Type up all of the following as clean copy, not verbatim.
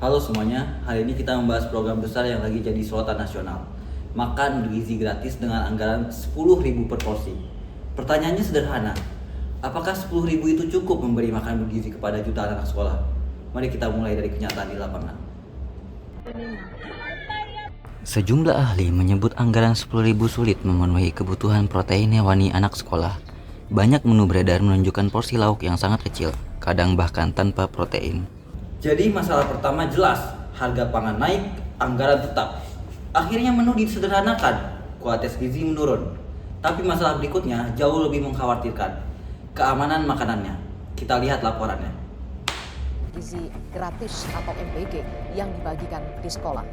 Halo semuanya, hari ini kita membahas program besar yang lagi jadi sorotan nasional. Makan bergizi gratis dengan anggaran 10.000 per porsi. Pertanyaannya sederhana, apakah 10.000 itu cukup memberi makan bergizi kepada jutaan anak sekolah? Mari kita mulai dari kenyataan di lapangan. Sejumlah ahli menyebut anggaran 10.000 sulit memenuhi kebutuhan protein hewani anak sekolah. Banyak menu beredar menunjukkan porsi lauk yang sangat kecil, kadang bahkan tanpa protein. Jadi masalah pertama jelas, harga pangan naik, anggaran tetap. Akhirnya menu disederhanakan, kualitas gizi menurun. Tapi masalah berikutnya jauh lebih mengkhawatirkan, keamanan makanannya. Kita lihat laporannya. Gizi gratis atau MBG yang dibagikan di sekolah.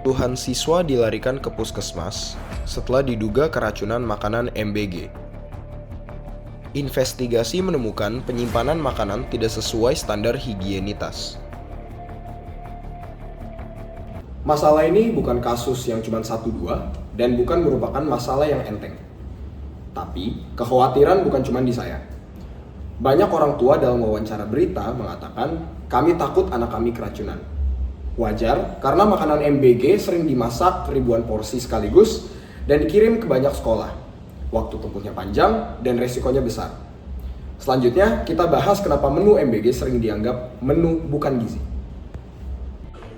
Puluhan siswa dilarikan ke puskesmas setelah diduga keracunan makanan MBG. Investigasi menemukan penyimpanan makanan tidak sesuai standar higienitas. Masalah ini bukan kasus yang cuma 1-2 dan bukan merupakan masalah yang enteng. Tapi kekhawatiran bukan cuma di saya. Banyak orang tua dalam wawancara berita mengatakan, kami takut anak kami keracunan. Wajar karena makanan MBG sering dimasak ribuan porsi sekaligus dan dikirim ke banyak sekolah. Waktu tempuhnya panjang dan resikonya besar. Selanjutnya kita bahas kenapa menu MBG sering dianggap menu bukan gizi.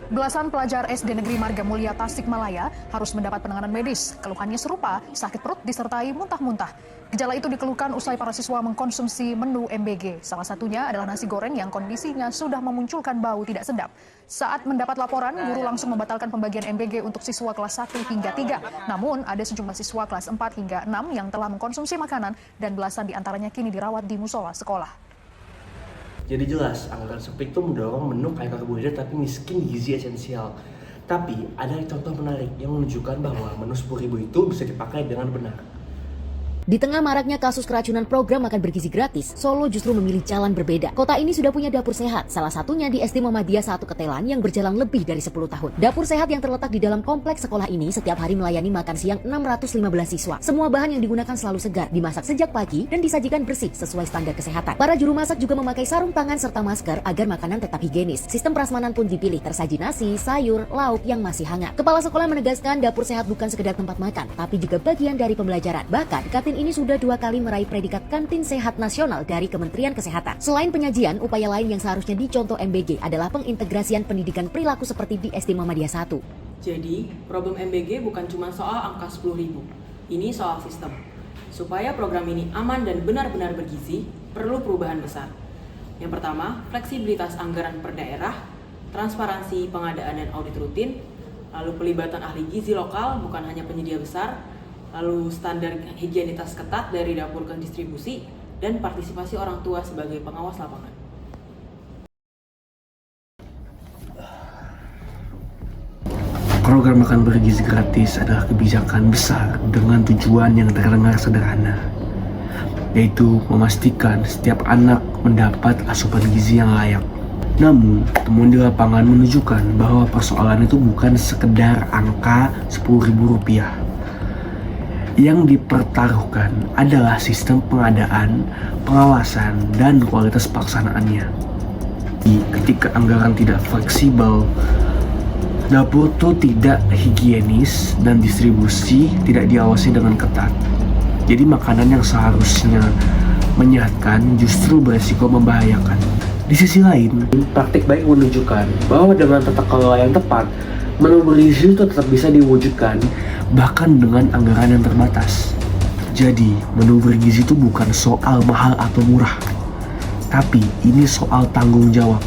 Belasan pelajar SD Negeri Marga Mulia Tasikmalaya harus mendapat penanganan medis. Keluhannya serupa, sakit perut disertai muntah-muntah. Gejala itu dikeluhkan usai para siswa mengkonsumsi menu MBG. Salah satunya adalah nasi goreng yang kondisinya sudah memunculkan bau tidak sedap. Saat mendapat laporan, guru langsung membatalkan pembagian MBG untuk siswa kelas 1 hingga 3. Namun, ada sejumlah siswa kelas 4 hingga 6 yang telah mengkonsumsi makanan dan belasan diantaranya kini dirawat di musola sekolah. Jadi jelas, anggaran sempit itu mendorong menu kaya karbohidrat tapi miskin gizi esensial. Tapi ada contoh menarik yang menunjukkan bahwa menu 10.000 itu bisa dipakai dengan benar. Di tengah maraknya kasus keracunan program makan bergizi gratis, Solo justru memilih jalan berbeda. Kota ini sudah punya dapur sehat, salah satunya di SD Muhammadiyah 1 Ketelan yang berjalan lebih dari 10 tahun. Dapur sehat yang terletak di dalam kompleks sekolah ini setiap hari melayani makan siang 615 siswa. Semua bahan yang digunakan selalu segar, dimasak sejak pagi dan disajikan bersih sesuai standar kesehatan. Para juru masak juga memakai sarung tangan serta masker agar makanan tetap higienis. Sistem prasmanan pun dipilih, tersaji nasi, sayur, lauk yang masih hangat. Kepala sekolah menegaskan dapur sehat bukan sekedar tempat makan, tapi juga bagian dari pembelajaran. Bahkan, kantin ini sudah 2 kali meraih predikat Kantin Sehat Nasional dari Kementerian Kesehatan. Selain penyajian, upaya lain yang seharusnya dicontoh MBG adalah pengintegrasian pendidikan perilaku seperti di SD Muhammadiyah 1. Jadi, problem MBG bukan cuma soal angka 10.000. Ini soal sistem. Supaya program ini aman dan benar-benar bergizi, perlu perubahan besar. Yang pertama, fleksibilitas anggaran per daerah, transparansi pengadaan dan audit rutin, lalu pelibatan ahli gizi lokal bukan hanya penyedia besar, lalu standar higienitas ketat dari dapur ke distribusi, dan partisipasi orang tua sebagai pengawas lapangan. Program makan bergizi gratis adalah kebijakan besar dengan tujuan yang terdengar sederhana, yaitu memastikan setiap anak mendapat asupan gizi yang layak. Namun, temuan di lapangan menunjukkan bahwa persoalan itu bukan sekedar angka Rp10.000. Yang dipertaruhkan adalah sistem pengadaan, pengawasan, dan kualitas pelaksanaannya. Ketika anggaran tidak fleksibel, dapur itu tidak higienis dan distribusi tidak diawasi dengan ketat. Jadi makanan yang seharusnya menyehatkan justru beresiko membahayakan. Di sisi lain, praktik baik menunjukkan bahwa dengan tata kelola yang tepat, menu bergizi itu tetap bisa diwujudkan bahkan dengan anggaran yang terbatas. Jadi, menu bergizi itu bukan soal mahal atau murah, tapi ini soal tanggung jawab.